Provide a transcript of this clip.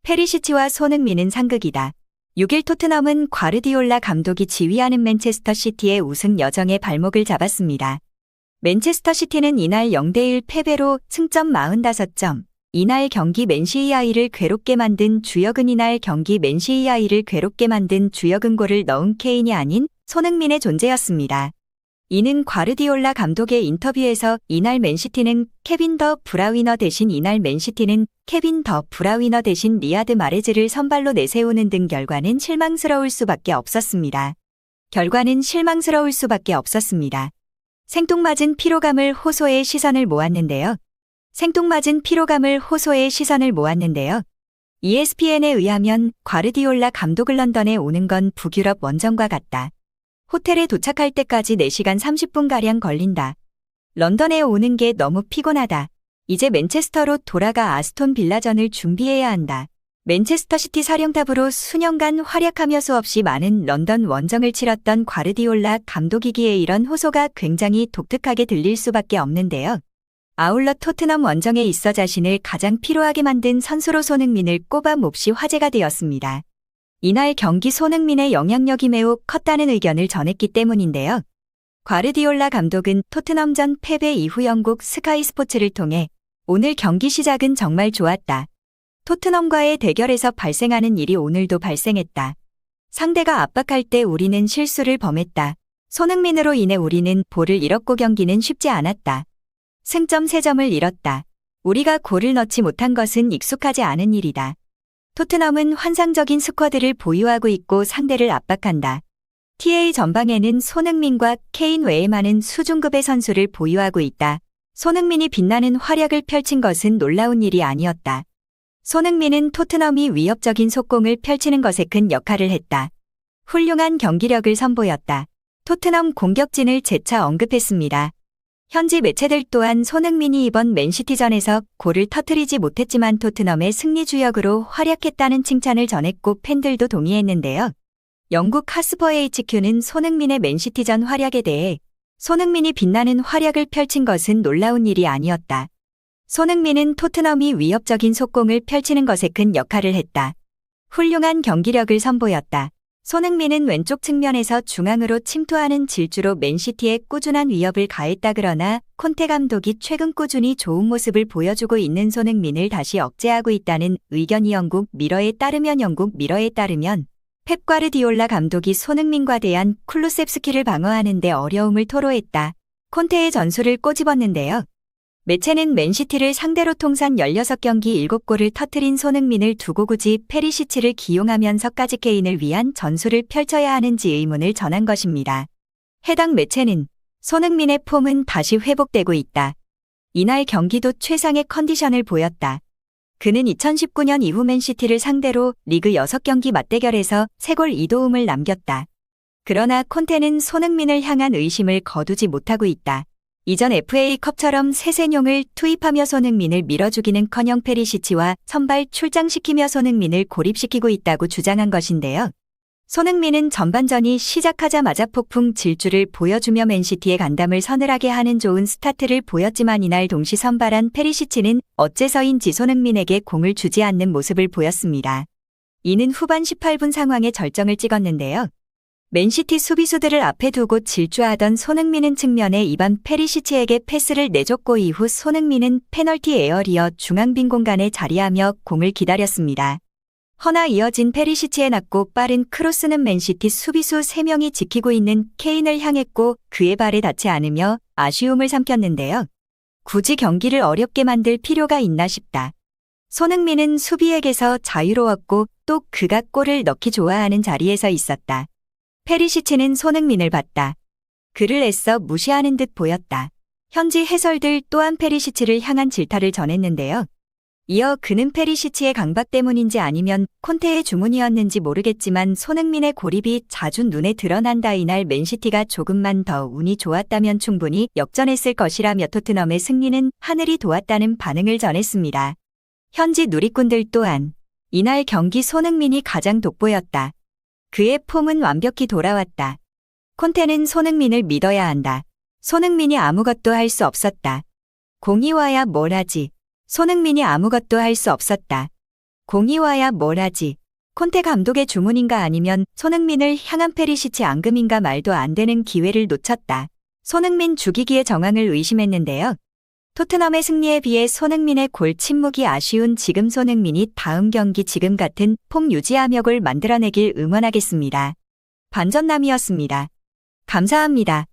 페리시치와 손흥민은 상극이다. 6일 토트넘은 과르디올라 감독이 지휘하는 맨체스터 시티의 우승 여정에 발목을 잡았습니다. 맨체스터 시티는 이날 0대1 패배로 승점 45점. 이날 경기 맨시티를 괴롭게 만든 주역은 골을 넣은 케인이 아닌 손흥민의 존재였습니다. 이는 과르디올라 감독의 인터뷰에서 이날 맨시티는 케빈 더 브라위너 대신 리아드 마레즈를 선발로 내세우는 등 결과는 실망스러울 수밖에 없었습니다. 생뚱맞은 피로감을 호소의 시선을 모았는데요. ESPN에 의하면 과르디올라 감독을 런던에 오는 건 북유럽 원정과 같다. 호텔에 도착할 때까지 4시간 30분가량 걸린다. 런던에 오는 게 너무 피곤하다. 이제 맨체스터로 돌아가 아스톤 빌라전을 준비해야 한다. 맨체스터 시티 사령탑으로 수년간 활약하며 수없이 많은 런던 원정을 치렀던 과르디올라 감독이기에 이런 호소가 굉장히 독특하게 들릴 수밖에 없는데요. 아울러 토트넘 원정에 있어 자신을 가장 피로하게 만든 선수로 손흥민을 꼽아 몹시 화제가 되었습니다. 이날 경기 손흥민의 영향력이 매우 컸다는 의견을 전했기 때문인데요. 과르디올라 감독은 토트넘전 패배 이후 영국 스카이 스포츠를 통해 오늘 경기 시작은 정말 좋았다. 토트넘과의 대결에서 발생하는 일이 오늘도 발생했다. 상대가 압박할 때 우리는 실수를 범했다. 손흥민으로 인해 우리는 볼을 잃었고 경기는 쉽지 않았다. 승점 3점을 잃었다. 우리가 골을 넣지 못한 것은 익숙하지 않은 일이다. 토트넘은 환상적인 스쿼드를 보유하고 있고 상대를 압박한다. TA 전방에는 손흥민과 케인 외에 많은 수준급의 선수를 보유하고 있다. 손흥민이 빛나는 활약을 펼친 것은 놀라운 일이 아니었다. 손흥민은 토트넘이 위협적인 속공을 펼치는 것에 큰 역할을 했다. 훌륭한 경기력을 선보였다. 토트넘 공격진을 재차 언급했습니다. 현지 매체들 또한 손흥민이 이번 맨시티전에서 골을 터뜨리지 못했지만 토트넘의 승리 주역으로 활약했다는 칭찬을 전했고 팬들도 동의했는데요. 영국 하스퍼 HQ는 손흥민의 맨시티전 활약에 대해 손흥민이 빛나는 활약을 펼친 것은 놀라운 일이 아니었다. 손흥민은 토트넘이 위협적인 속공을 펼치는 것에 큰 역할을 했다. 훌륭한 경기력을 선보였다. 손흥민은 왼쪽 측면에서 중앙으로 침투하는 질주로 맨시티에 꾸준한 위협을 가했다. 그러나 콘테 감독이 최근 꾸준히 좋은 모습을 보여주고 있는 손흥민을 다시 억제하고 있다는 의견이 영국 미러에 따르면 펩 과르디올라 감독이 손흥민과 대한 쿨루셉스키를 방어하는 데 어려움을 토로했다. 콘테의 전술을 꼬집었는데요. 매체는 맨시티를 상대로 통산 16경기 7골을 터뜨린 손흥민을 두고 굳이 페리시치를 기용하면서까지 케인을 위한 전술을 펼쳐야 하는지 의문을 전한 것입니다. 해당 매체는 손흥민의 폼은 다시 회복되고 있다. 이날 경기도 최상의 컨디션을 보였다. 그는 2019년 이후 맨시티를 상대로 리그 6경기 맞대결에서 3골 2도움을 남겼다. 그러나 콘테는 손흥민을 향한 의심을 거두지 못하고 있다. 이전 FA컵처럼 새세뇽을 투입하며 손흥민을 밀어주기는커녕 페리시치와 선발 출장시키며 손흥민을 고립시키고 있다고 주장한 것인데요. 손흥민은 전반전이 시작하자마자 폭풍 질주를 보여주며 맨시티의 간담을 서늘하게 하는 좋은 스타트를 보였지만 이날 동시 선발한 페리시치는 어째서인지 손흥민에게 공을 주지 않는 모습을 보였습니다. 이는 후반 18분 상황에 절정을 찍었는데요. 맨시티 수비수들을 앞에 두고 질주하던 손흥민은 측면에 이반 페리시치에게 패스를 내줬고 이후 손흥민은 페널티 에어리어 중앙 빈 공간에 자리하며 공을 기다렸습니다. 허나 이어진 페리시치의 낮고 빠른 크로스는 맨시티 수비수 3명이 지키고 있는 케인을 향했고 그의 발에 닿지 않으며 아쉬움을 삼켰는데요. 굳이 경기를 어렵게 만들 필요가 있나 싶다. 손흥민은 수비에게서 자유로웠고 또 그가 골을 넣기 좋아하는 자리에서 있었다. 페리시치는 손흥민을 봤다. 그를 애써 무시하는 듯 보였다. 현지 해설들 또한 페리시치를 향한 질타를 전했는데요. 이어 그는 페리시치의 강박 때문인지 아니면 콘테의 주문이었는지 모르겠지만 손흥민의 고립이 자주 눈에 드러난다. 이날 맨시티가 조금만 더 운이 좋았다면 충분히 역전했을 것이라며 토트넘의 승리는 하늘이 도왔다는 반응을 전했습니다. 현지 누리꾼들 또한 이날 경기 손흥민이 가장 돋보였다. 그의 폼은 완벽히 돌아왔다. 콘테는 손흥민을 믿어야 한다. 손흥민이 아무것도 할 수 없었다. 공이 와야 뭘 하지. 손흥민이 아무것도 할 수 없었다. 공이 와야 뭘 하지. 콘테 감독의 주문인가 아니면 손흥민을 향한 페리시치 앙금인가 말도 안 되는 기회를 놓쳤다. 손흥민 죽이기의 정황을 의심했는데요. 토트넘의 승리에 비해 손흥민의 골 침묵이 아쉬운 지금 손흥민이 다음 경기 지금 같은 폼 유지하며 골 만들어내길 응원하겠습니다. 반전남이었습니다. 감사합니다.